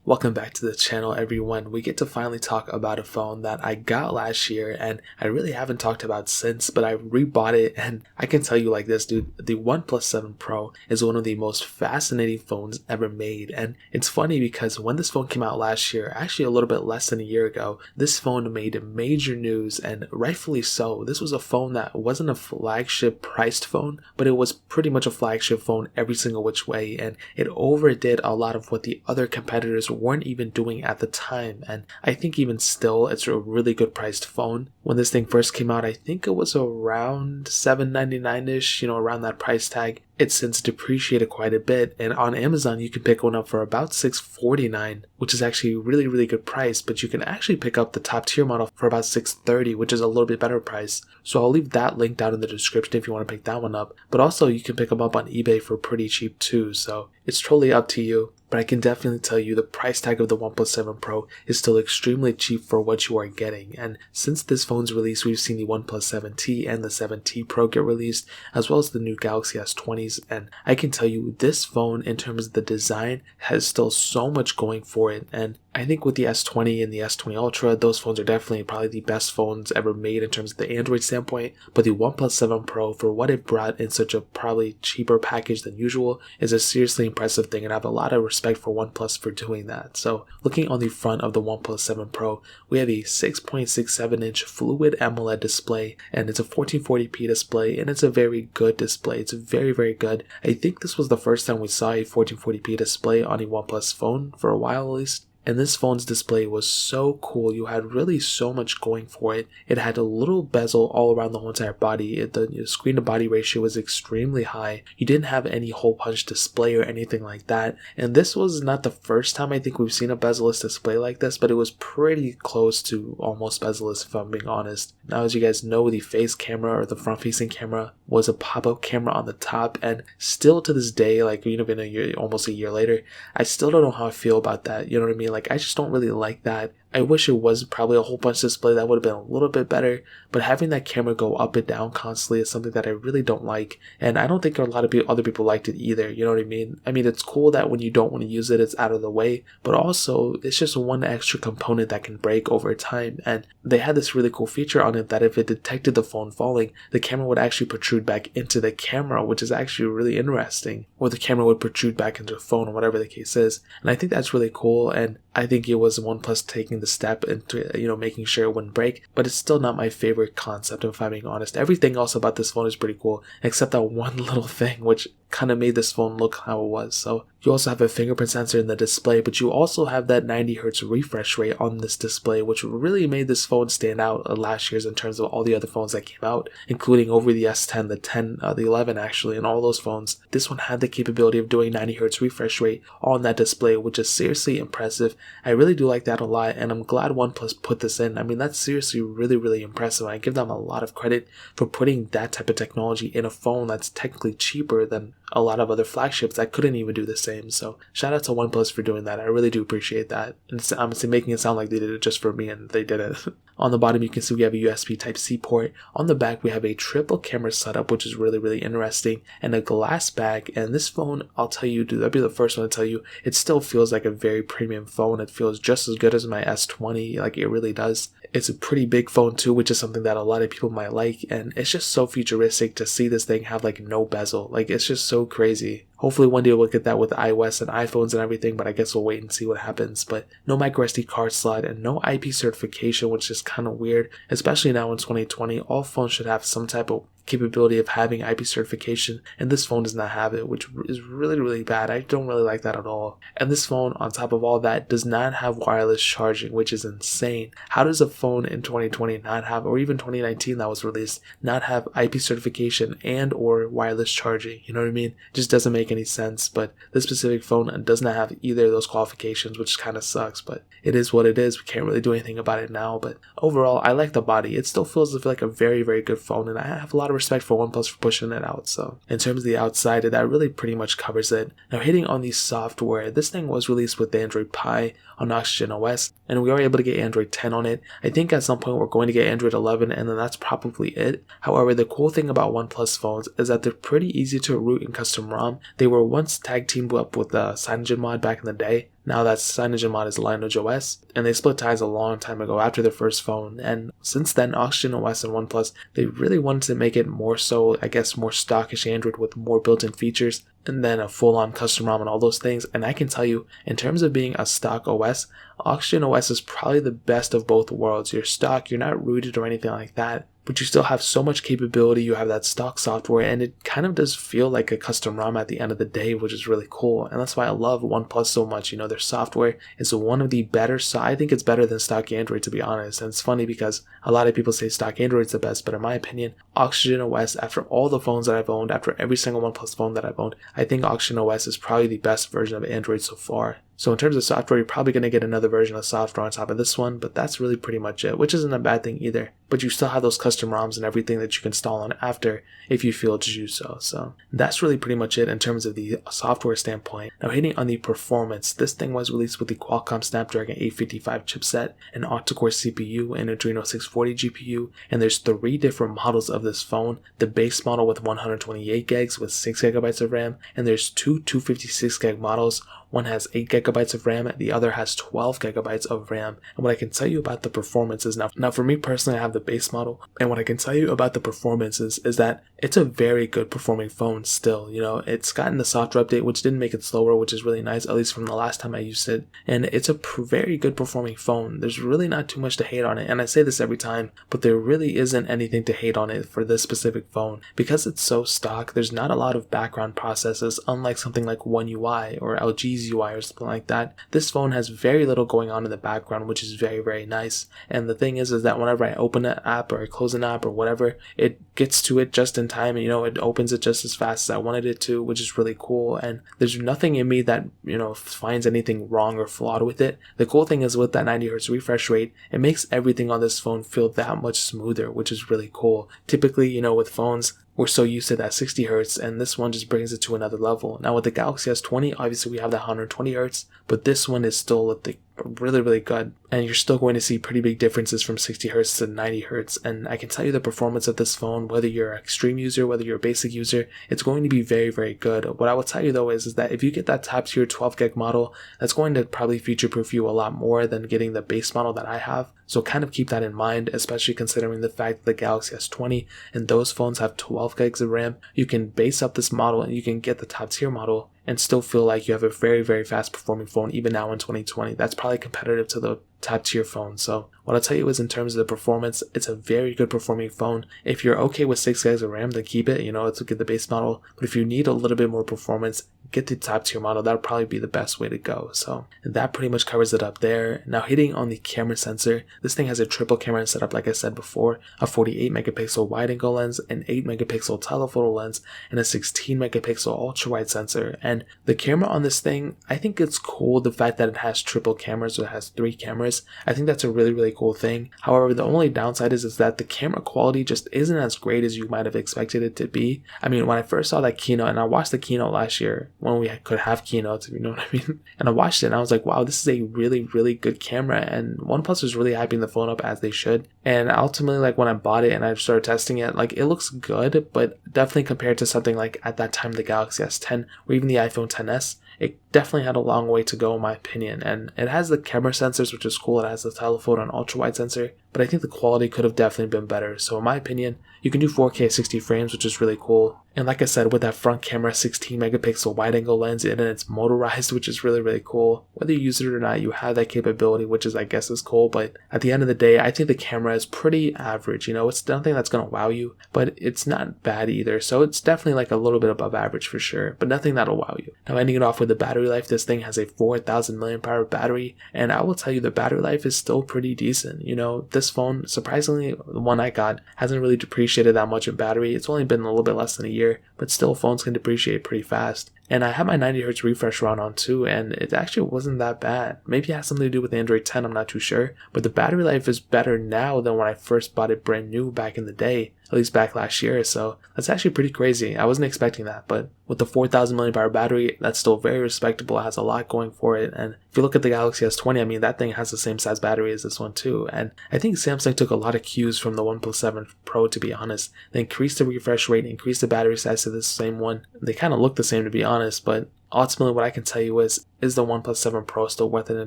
Welcome back to the channel, everyone. We get to finally talk about a phone that I got last year and I really haven't talked about since, but I rebought it and I can tell you like this, dude, the OnePlus 7 Pro is one of the most fascinating phones ever made. And it's funny because when this phone came out last year, actually a little bit less than a year ago, this phone made major news, and rightfully so. This was a phone that wasn't a flagship priced phone, but it was pretty much a flagship phone every single which way, and it overdid a lot of what the other competitors weren't even doing at the time. And I think even still it's a really good priced phone. When this thing first came out, I think it was around $799-ish, around that price tag. It's since depreciated quite a bit, and on Amazon you can pick one up for about $649, which is actually a really, really good price, but you can actually pick up the top tier model for about $630, which is a little bit better price. So I'll leave that link down in the description if you want to pick that one up, but also you can pick them up on eBay for pretty cheap too, so it's totally up to you. But I can definitely tell you the price tag of the OnePlus 7 Pro is still extremely cheap for what you are getting. And since this phone's release, we've seen the OnePlus 7T and the 7T Pro get released, as well as the new Galaxy S20s. And I can tell you this phone, in terms of the design, has still so much going for it. And I think with the S20 and the S20 Ultra, those phones are definitely probably the best phones ever made in terms of the Android standpoint. But the OnePlus 7 Pro, for what it brought in such a probably cheaper package than usual, is a seriously impressive thing, and I have a lot of respect for OnePlus for doing that. So looking on the front of the OnePlus 7 Pro, we have a 6.67-inch Fluid AMOLED display, and it's a 1440p display, and it's a very good display. It's very, very good. I think this was the first time we saw a 1440p display on a OnePlus phone for a while at least. And this phone's display was so cool. You had really so much going for it. It had a little bezel all around the whole entire body. The screen to body ratio was extremely high. You didn't have any hole punch display or anything like that. And this was not the first time I think we've seen a bezel-less display like this, but it was pretty close to almost bezel-less if I'm being honest. Now, as you guys know, the face camera or the front facing camera was a pop-up camera on the top, and still to this day, like even almost a year later, I still don't know how I feel about that. You know what I mean? Like, I just don't really like that. I wish it was probably a whole bunch display. That would have been a little bit better, but having that camera go up and down constantly is something that I really don't like, and I don't think a lot of other people liked it either. You know what I mean? I mean, it's cool that when you don't want to use it, it's out of the way, but also it's just one extra component that can break over time. And they had this really cool feature on it that if it detected the phone falling, the camera would actually protrude back into the camera, which is actually really interesting, or the camera would protrude back into the phone, or whatever the case is. And I think that's really cool, and I think it was OnePlus taking the step into, making sure it wouldn't break, but it's still not my favorite concept, if I'm being honest. Everything else about this phone is pretty cool, except that one little thing, which kind of made this phone look how it was. So you also have a fingerprint sensor in the display, but you also have that 90 Hz refresh rate on this display, which really made this phone stand out last year's in terms of all the other phones that came out, including over the S10, the 10, the 11 actually, and all those phones. This one had the capability of doing 90 Hz refresh rate on that display, which is seriously impressive. I really do like that a lot, and I'm glad OnePlus put this in. I mean, that's seriously really, really impressive. I give them a lot of credit for putting that type of technology in a phone that's technically cheaper than a lot of other flagships that couldn't even do the same. So shout out to OnePlus for doing that. I really do appreciate that. And I'm making it sound like they did it just for me, and they didn't. On the bottom, you can see we have a USB Type-C port. On the back, we have a triple camera setup, which is really, really interesting, and a glass bag. And this phone, I'll tell you, dude, I'll be the first one to tell you, it still feels like a very premium phone. It feels just as good as my S20, like it really does. It's a pretty big phone too, which is something that a lot of people might like, and it's just so futuristic to see this thing have like no bezel. Like, it's just so crazy. Hopefully one day we'll get that with iOS and iPhones and everything, but I guess we'll wait and see what happens. But no micro SD card slot and no IP certification, which is kind of weird, especially now in 2020. All phones should have some type of capability of having IP certification, and this phone does not have it, which is really, really bad. I don't really like that at all. And this phone, on top of all that, does not have wireless charging, which is insane. How does a phone in 2020 not have, or even 2019 that was released, not have IP certification and or wireless charging? You know what I mean? It just doesn't make any sense. But this specific phone does not have either of those qualifications, which kind of sucks, but it is what it is. We can't really do anything about it now. But overall, I like the body. It still feels like a very, very good phone, and I have a lot of respect for OnePlus for pushing it out. So in terms of the outside, that really pretty much covers it. Now, hitting on the software, this thing was released with the Android Pie on Oxygen OS, and we are able to get Android 10 on it. I think at some point we're going to get Android 11, and then that's probably it. However, the cool thing about OnePlus phones is that they're pretty easy to root in custom ROM. They were once tag teamed up with the CyanogenMod back in the day. Now that CyanogenMod is Lineage OS, and they split ties a long time ago after their first phone, and since then Oxygen OS and OnePlus, they really wanted to make it more so, I guess, more stockish Android with more built-in features, and then a full-on custom ROM and all those things. And I can tell you, in terms of being a stock OS, Oxygen OS is probably the best of both worlds. You're stock, you're not rooted or anything like that, but you still have so much capability, you have that stock software, and it kind of does feel like a custom ROM at the end of the day, which is really cool. And that's why I love OnePlus so much. You know, their software is one of the better, so I think it's better than stock Android, to be honest. And it's funny because a lot of people say stock Android is the best, but in my opinion, Oxygen OS, after all the phones that I've owned, after every single OnePlus phone that I've owned, I think Oxygen OS is probably the best version of Android so far. So in terms of software, you're probably going to get another version of software on top of this one, but that's really pretty much it, which isn't a bad thing either. But you still have those custom ROMs and everything that you can install on after if you feel to do so. So that's really pretty much it in terms of the software standpoint. Now hitting on the performance, this thing was released with the Qualcomm Snapdragon 855 chipset, an octa-core CPU, and Adreno 640 GPU, and there's 3 different models of this phone. The base model with 128 gigs with 6 gigabytes of RAM, and there's 2 256 gig models. One has 8 gigabytes of RAM, the other has 12 gigabytes of RAM. And what I can tell you about the performance is now for me personally, I have the base model, and what I can tell you about the performance is that it's a very good performing phone still. You know, it's gotten the software update, which didn't make it slower, which is really nice, at least from the last time I used it. And it's a very good performing phone. There's really not too much to hate on it. And I say this every time, but there really isn't anything to hate on it for this specific phone. Because it's so stock, there's not a lot of background processes, unlike something like One UI or LG's UI or something like that. This phone has very little going on in the background, which is very, very nice. And the thing is that whenever I open an app or I close an app or whatever, it gets to it just in time, and you know, it opens it just as fast as I wanted it to, which is really cool. And there's nothing in me that, you know, finds anything wrong or flawed with it. The cool thing is with that 90 Hz refresh rate, it makes everything on this phone feel that much smoother, which is really cool. Typically, you know, with phones, we're so used to that 60 Hz, and this one just brings it to another level. Now with the Galaxy S20, obviously we have that 120 Hz, but this one is still at the really, really good, and you're still going to see pretty big differences from 60 Hz to 90 Hz. And I can tell you the performance of this phone, whether you're an extreme user, whether you're a basic user, it's going to be very, very good. What I will tell you though is that if you get that top tier 12 gig model, that's going to probably future proof you a lot more than getting the base model that I have. So kind of keep that in mind, especially considering the fact that the Galaxy S20 and those phones have 12 gigs of RAM. You can base up this model and you can get the top tier model and still feel like you have a very, very fast performing phone even now in 2020. That's probably competitive to the top tier phone. So what I'll tell you is, in terms of the performance, it's a very good performing phone. If you're okay with 6 gigs of RAM, then keep it, you know, to get the base model. But if you need a little bit more performance, get the top tier model. That'll probably be the best way to go. So that pretty much covers it up there. Now hitting on the camera sensor, this thing has a triple camera setup, like I said before, a 48 megapixel wide angle lens, an 8 megapixel telephoto lens, and a 16 megapixel ultra wide sensor. And the camera on this thing, I think it's cool, the fact that it has triple cameras, or it has 3 cameras. I think that's a really, really cool thing. However, the only downside is that the camera quality just isn't as great as you might have expected it to be. I mean, when I first saw that keynote, and I watched the keynote last year when we could have keynotes, if you know what I mean, and I watched it and I was like, wow, this is a really, really good camera, and OnePlus is really hyping the phone up as they should. And ultimately, like when I bought it and I started testing it, like it looks good, but definitely compared to something like at that time the Galaxy S10 or even the iPhone XS, it definitely had a long way to go in my opinion. And it has the camera sensors, which is cool. It has the telephoto and ultra wide sensor, but I think the quality could have definitely been better. So in my opinion, you can do 4K 60 frames, which is really cool. And like I said, with that front camera 16 megapixel wide angle lens, and it's motorized, which is really, really cool. Whether you use it or not, you have that capability, which is, I guess, is cool. But at the end of the day, I think the camera is pretty average. You know, it's nothing that's going to wow you, but it's not bad either. So it's definitely like a little bit above average for sure, but nothing that'll wow you. Now ending it off with the battery life, this thing has a 4,000 milliamp hour battery, and I will tell you the battery life is still pretty decent. You know, this phone, surprisingly, the one I got, hasn't really depreciated that much in battery. It's only been a little bit less than a year, but still phones can depreciate pretty fast. And I had my 90 Hz refresh run on too, and it actually wasn't that bad. Maybe it has something to do with Android 10, I'm not too sure. But the battery life is better now than when I first bought it brand new back in the day, at least back last year. So that's actually pretty crazy. I wasn't expecting that, but with the 4,000 milliamp battery, that's still very respectable. It has a lot going for it. And if you look at the Galaxy S20, I mean, that thing has the same size battery as this one too. And I think Samsung took a lot of cues from the OnePlus 7 Pro, to be honest. They increased the refresh rate, increased the battery size to the same one. They kind of look the same, to be honest. honest, but ultimately what I can tell you is the OnePlus 7 Pro still worth it in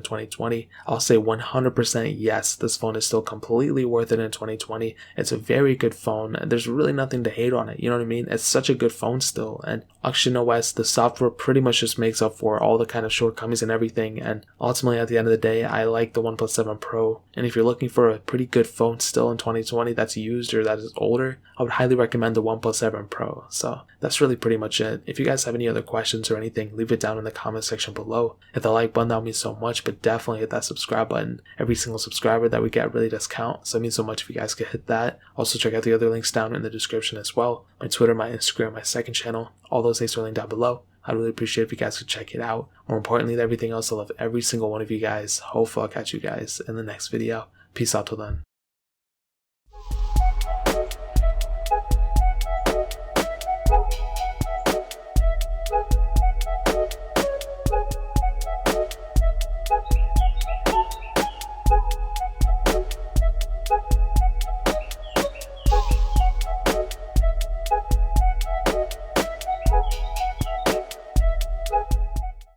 2020? I'll say 100% yes, this phone is still completely worth it in 2020. It's a very good phone. There's really nothing to hate on it, you know what I mean? It's such a good phone still, and OS, the software pretty much just makes up for all the kind of shortcomings and everything, and ultimately at the end of the day, I like the OnePlus 7 Pro, and if you're looking for a pretty good phone still in 2020 that's used or that is older, I would highly recommend the OnePlus 7 Pro. So that's really pretty much it. If you guys have any other questions or anything, leave it down in the comment section below. Hit the like button, that would mean so much, but definitely hit that subscribe button. Every single subscriber that we get really does count, so it means so much if you guys could hit that. Also check out the other links down in the description as well. My Twitter, my Instagram, my second channel, all those links are linked down below. I'd really appreciate if you guys could check it out. More importantly than everything else, I love every single one of you guys. Hopefully I'll catch you guys in the next video. Peace out till then.